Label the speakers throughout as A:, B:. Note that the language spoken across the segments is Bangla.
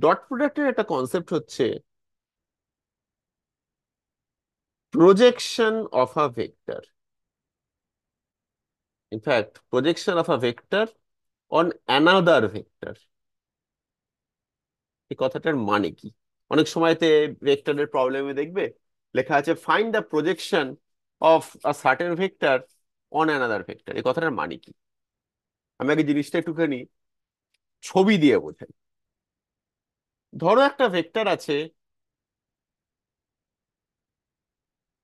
A: ডট প্রোডাক্টের একটা কনসেপ্ট হচ্ছে projection of a vector. In fact projection of a vector on another vector. এই কথাটার মানে কি? অনেক সময়তে ভেক্টরের প্রবলেমে দেখবে লেখা আছে find the projection of a certain vector on another vector. এই কথাটার মানে কি? আমি আগে জিনিসটা একটুখানি ছবি দিয়ে বোঝাই। ধরো একটা ভেক্টর আছে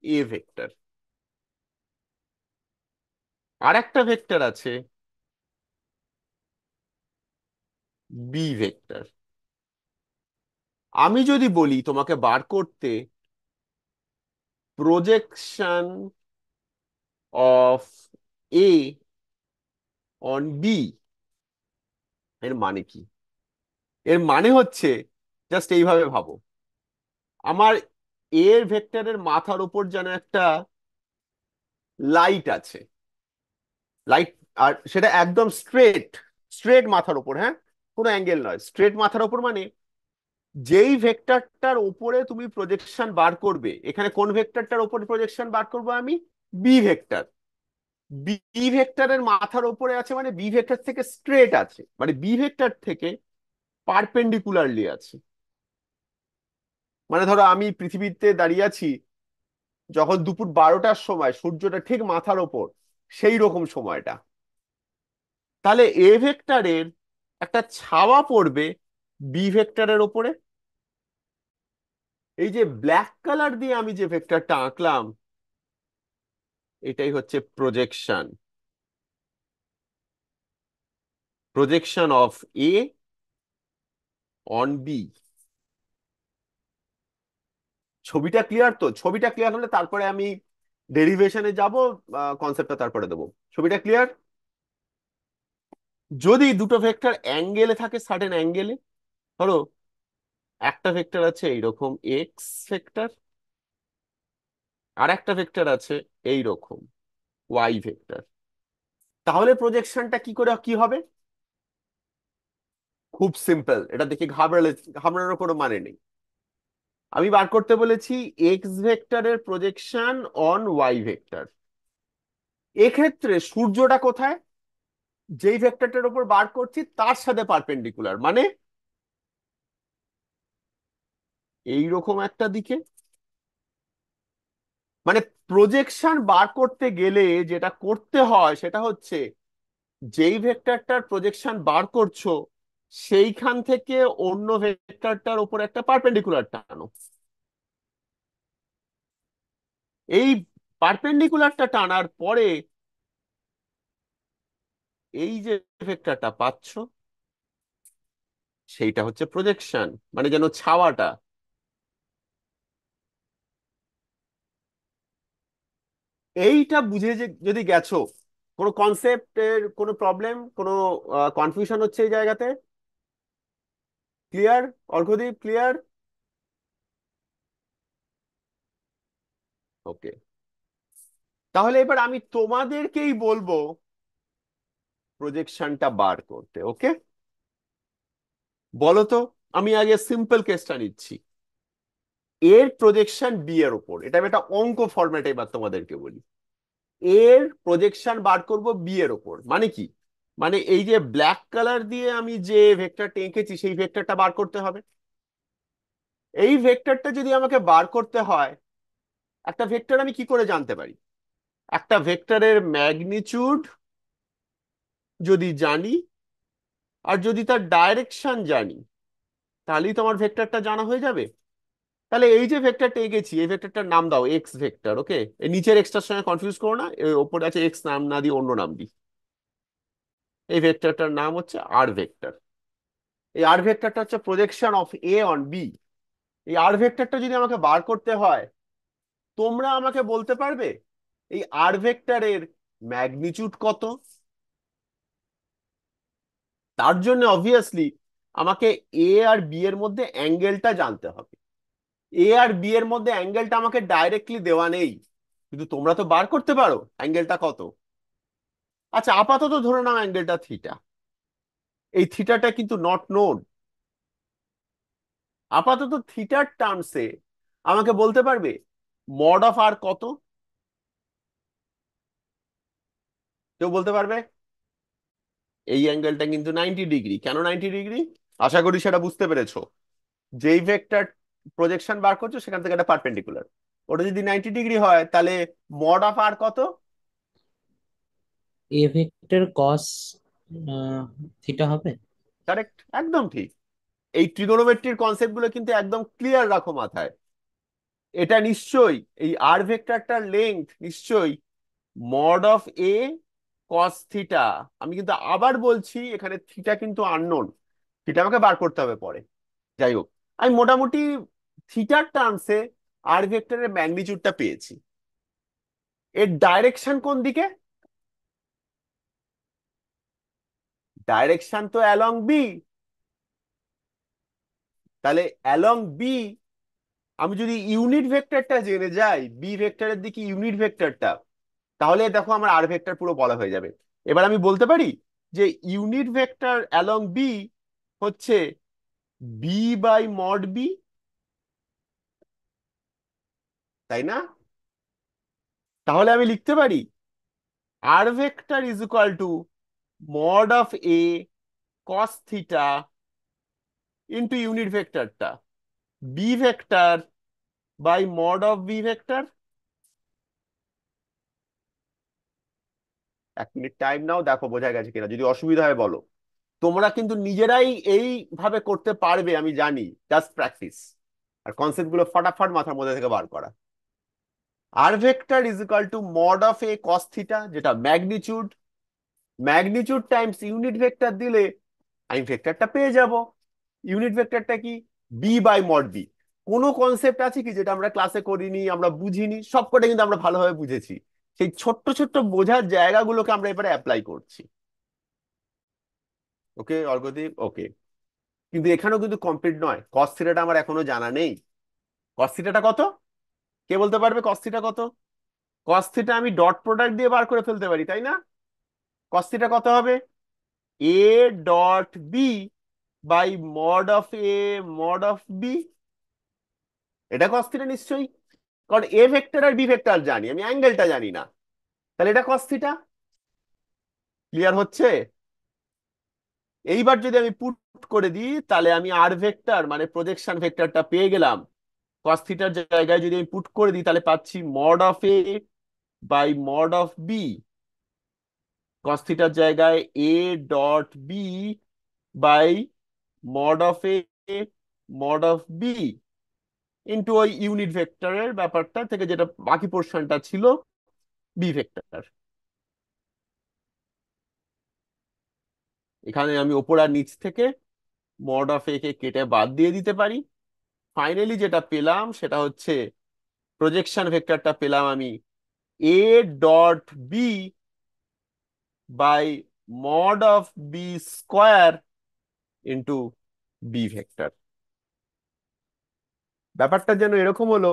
A: এ ভেক্টর, আর একটা ভেক্টর আছে বি ভেক্টর। আমি যদি বলি তোমাকে বার করতে projection of A on B, এর মানে কি? এর মানে হচ্ছে জাস্ট এইভাবে ভাবো, আমার এর ভেক্টরের মাথার উপর যেন একটা লাইট আছে। লাইট, আর সেটা একদম স্ট্রেট, স্ট্রেট মাথার উপর, হ্যাঁ, কোনো অ্যাঙ্গেল নয়, স্ট্রেট মাথার উপর। মানে যেই ভেক্টরটার উপরে তুমি প্রজেকশন বার করবে, এখানে কোন ভেক্টরটার উপরে প্রজেকশন বার করবো আমি? B vector. বি ভেক্টরের মাথার উপরে আছে মানে বি ভেক্টর থেকে স্ট্রেট আছে, মানে বি ভেক্টর থেকে পারপেন্ডিকুলারলি আছে। মানে ধরো আমি পৃথিবীতে দাঁড়িয়ে আছি যখন দুপুর 12টার সময়, সূর্যটা ঠিক মাথার ওপর, সেই রকম সময়টা। তাহলে এ ভেক্টরের একটা ছাওয়া পড়বে বি ভেক্টরের ওপরে। এই যে ব্ল্যাক কালার দিয়ে আমি যে ভেক্টরটা আঁকলাম, এটাই হচ্ছে projection. Projection of A on B. ছবিটা ক্লিয়ার তো? ছবিটা ক্লিয়ার হলে তারপরে আমি ডেরিভেশনে যাব, কনসেপ্টটা তারপরে দেবো। ছবিটা ক্লিয়ার? যদি দুটো ভেক্টর অ্যাঙ্গেলে থাকে, সার্টেন অ্যাঙ্গেলে, ধরো একটা ভেক্টর আছে এইরকম এক্স ভেক্টর, আর একটা ভেক্টর আছে এইরকম ওয়াই ভেক্টর, তাহলে প্রজেকশনটা কি করে কি হবে? খুব সিম্পল, এটা দেখে ঘাবড়ানোর কোনো মানে নেই। আমি বার করতে বলেছি এক্স ভেক্টরের প্রজেকশন অন ওয়াই ভেক্টর। এক্ষেত্রে সূর্যটা কোথায়? যেই ভেক্টরটার উপর বার করছি তার সাথে পারপেন্ডিকুলার, মানে এইরকম একটা দিকে। মানে প্রজেকশন বার করতে গেলে যেটা করতে হয় সেটা হচ্ছে যেই ভেক্টরটার প্রজেকশন বার করছো সেইখান থেকে অন্য ভেক্টরটার উপর একটা পারপেন্ডিকুলার টানো। এই পারপেন্ডিকুলারটা টানার পরে এই যে ভেক্টরটা পাচ্ছ সেইটা হচ্ছে প্রজেকশন, মানে যেন ছাওয়াটা। এইটা বুঝে যে যদি গেছো, কোনো কনসেপ্টের কোনো প্রবলেম, কোনো কনফিউশন হচ্ছে এই জায়গাতে? ক্লিয়ার? অর্ঘদীপ ক্লিয়ার? ওকে, তাহলে এবার আমি তোমাদেরকেই বলবো প্রজেকশনটা বার করতে। ওকে, বলো তো। আমি আগে সিম্পল কেসটা নিচ্ছি, এর প্রজেকশন বি এর উপর। এটা আমি একটা অঙ্ক ফরম্যাটে এবার তোমাদেরকে বলি। এর প্রজেকশন বার করব বি এর উপর, মানে কি? মানে এই যে ব্ল্যাক কালার দিয়ে আমি যে ভেক্টরটা এঁকেছি সেই ভেক্টরটা বার করতে হবে। এই ভেক্টরটা যদি আমাকে বার করতে হয়, একটা ভেক্টর আমি কি করে জানতে পারি? একটা ভেক্টরের ম্যাগনিচিউড যদি জানি, আর যদি তার ডাইরেকশন জানি, তাহলেই তো আমার ভেক্টরটা জানা হয়ে যাবে। তাহলে এই যে ভেক্টরটা এঁকেছি, এই ভেক্টরটার নাম দাও এক্স ভেক্টর। ওকে, এই নিচের এক্সটার সঙ্গে কনফিউজ করো না, এর ওপরে আছে এক্স, নাম না দিয়ে অন্য নাম দিই। এই ভেক্টরটার নাম হচ্ছে আর ভেক্টর। এই আর ভেক্টরটা হচ্ছে projection of A on B. এই আর ভেক্টরটা যদি আমাকে বার করতে হয়, তোমরা আমাকে বলতে পারবে এই আর ভেক্টরের ম্যাগনিচিউড কত? তার জন্য অবভিয়াসলি আমাকে এ আর বি এর মধ্যে অ্যাঙ্গেলটা জানতে হবে। এ আর বি এর মধ্যে অ্যাঙ্গেলটা আমাকে ডাইরেক্টলি দেওয়া নেই, কিন্তু তোমরা তো বার করতে পারো অ্যাঙ্গেলটা কত। আচ্ছা, আপাতত ধরে নাও অ্যাঙ্গেলটা থিটা। এই থিটাটা কিন্তু নট নোন। আপাতত থিটার টার্মসে আমাকে বলতে পারবে মড অফ আর কত? কেউ বলতে পারবে? এই অ্যাঙ্গেলটা কিন্তু 90 ডিগ্রি। কেন 90 ডিগ্রি? আশা করি সেটা বুঝতে পেরেছো। যেই ভেক্টর প্রজেকশন বার করছো সেখান থেকে একটা পারপেন্ডিকুলার, ওটা যদি 90 ডিগ্রি হয় তাহলে মড অফ আর কত?
B: এ ভেক্টর কস থিটা হবে।
A: কারেক্ট, একদম ঠিক। এই ট্রিগোনোমেট্রির কনসেপ্ট গুলো কিন্তু একদম ক্লিয়ার রাখো মাথায়। এটা নিশ্চয়ই, এই আর ভেক্টরটার লেংথ নিশ্চয়ই mod of A cos theta. আমি কিন্তু আবার বলছি, এখানে থিটা কিন্তু আননোন, থিটা আমাকে বার করতে হবে পরে। যাই হোক, আমি মোটামুটি থিটার টার্মসে আর ভেক্টরের ম্যাগনিচিউডটা পেয়েছি। এর ডাইরেকশন কোন দিকে? ডাইরেকশন তো অ্যালং বি। তাহলে অ্যালং বি আমি যদি ইউনিট ভেক্টরটা জেনে যাই, বি ভেক্টরের দিকে ইউনিট ভেক্টরটা, তাহলে দেখো আমার আর ভেক্টর পুরো বলা হয়ে যাবে। এবার আমি বলতে পারি যে ইউনিট ভেক্টর অ্যালং বি হচ্ছে বি বাই মড বি, তাই না? তাহলে আমি লিখতে পারি R vector is equal to mod of A cos theta into unit ভেক্টরটা B vector by mod of B vector. 1 minute time now, দেখো বোঝা গেছে কিনা, যদি অসুবিধা হয় বলো। তোমরা কিন্তু নিজেরাই এইভাবে করতে পারবে আমি জানি, জাস্ট প্র্যাকটিস আর কনসেপ্ট গুলো ফটাফট মাথার মধ্যে থেকে বার করা। R vector is equal to mod of A cos theta, যেটা magnitude, magnitude times unit vector দিলে আমি ভেক্টরটা পেয়ে যাব। ইউনিট ভেক্টরটা কি? B by mod B. কোনো কনসেপ্ট আছে কি যেটা আমরা ক্লাসে করিনি, আমরা বুঝিনি? সবকটা কিন্তু আমরা ভালোভাবে বুঝেছি। সেই ছোট্ট ছোট্ট বোঝার জায়গাগুলোকে আমরা এবারে অ্যাপ্লাই করছি। ওকে অর্ঘদীপ, ওকে। কিন্তু এখানেও কিন্তু কমপ্লিট নয়, কস থিটাটা আমার এখনো জানা নেই। কস থিটাটা কত? কে বলতে পারবে কস থিটা কত? কস থিটা আমি ডট প্রোডাক্ট দিয়ে বার করে ফেলতে পারি, তাই না? কস থিটা কত হবে? A dot B by mod of A mod of B. এটা কস থিটা নিশ্চয়ই, কারণ এ ভেক্টর আর বি ভেক্টর জানি, আমি অ্যাঙ্গেলটা জানি না। তাহলে এটা কস থিটা। ক্লিয়ার হচ্ছে? এইবার যদি আমি পুট করে দিই তাহলে আমি আর ভেক্টর মানে প্রজেকশন ভেক্টরটা পেয়ে গেলাম। কস থিটার জায়গায় যদি আমি পুট করে দিই তাহলে পাচ্ছি mod of A by mod of B. Cos থিটার জায়গায় A dot B by mod of A mod of B into ওই ইউনিট ভেক্টরের ব্যাপারটা থেকে যেটা বাকি পোর্শনটা ছিল বি ভেক্টর। এখানে আমি ওপর আর নিচ থেকে মড অফ এ কে কেটে বাদ দিয়ে দিতে পারি। ফাইনালি যেটা পেলাম সেটা হচ্ছে প্রজেকশন ভেক্টরটা পেলাম আমি A dot B by mod of B square into B vector. ব্যাপারটা যেন এরকম হলো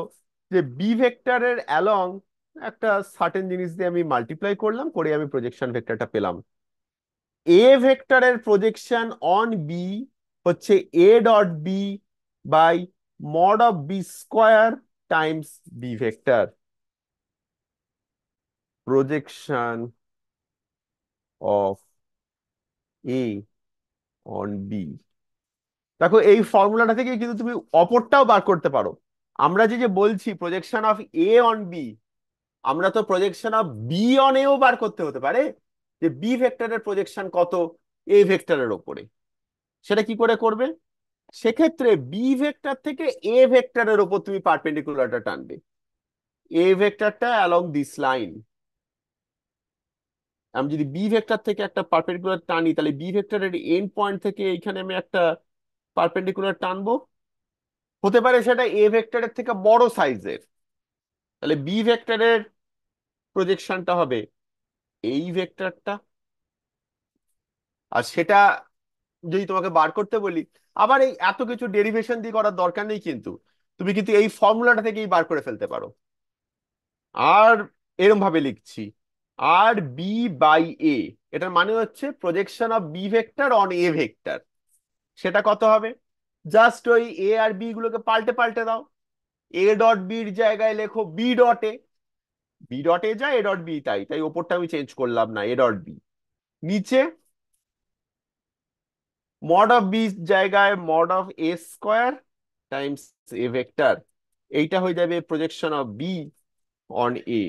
A: যে বি ভেক্টরের অ্যালং একটা সার্টেন জিনিস দিয়ে আমি মাল্টিপ্লাই করলাম, করে আমি প্রজেকশন ভেক্টরটা পেলাম। এ ভেক্টরের প্রজেকশন অন বি হচ্ছে A dot B by mod of B square times B vector. Projection of A on B. দেখো এই ফর্মুলাটা থেকে কিন্তু তুমি অপরটাও বার করতে পারো। আমরা যে যে বলছি projection of A on B, আমরা তো প্রজেকশন অফ বি অন এও বার করতে হতে পারে, যে বি ভেক্টরের প্রজেকশন কত এ ভেক্টরের ওপরে। সেটা কি করে করবে? সেক্ষেত্রে বি ভেক্টর থেকে এ ভেক্টরের ওপর তুমি পারপেন্ডিকুলারটা টানবে, এ ভেক্টরটা অ্যালং দিস লাইন। আমি যদি বি ভেক্টর থেকে একটা পারপেন্ডিকুলার টানি তাহলে বি ভেক্টরের এন্ড পয়েন্ট থেকে এইখানে আমি একটা পারপেন্ডিকুলার টানবো। হতে পারে সেটা এ ভেক্টরের থেকে বড় সাইজের, তাহলে বি ভেক্টরের প্রজেকশনটা হবে এই ভেক্টরটা। আর সেটা যদি তোমাকে বার করতে বলি, আবার এই এত কিছু ডেরিভেশন দিয়ে করার দরকার নেই, কিন্তু তুমি কিন্তু এই ফর্মুলাটা থেকেই বার করে ফেলতে পারো। আর এরম ভাবে লিখছি আর বি বাই এ, এটার মানে হচ্ছে projection of B vector on A vector. সেটা কত হবে? জাস্ট ওই এ আর বি গুলোকে পাল্টে পাল্টে দাও। এ ডট বির জায়গায় লেখো B dot A, B dot A যা এ ডট বি তাই, তাই ওপরটা আমি চেঞ্জ করলাম না, এ ডট বি। নিচে মড অফ বি জায়গায় mod of A square times A vector, এইটা হয়ে যাবে projection of B on A.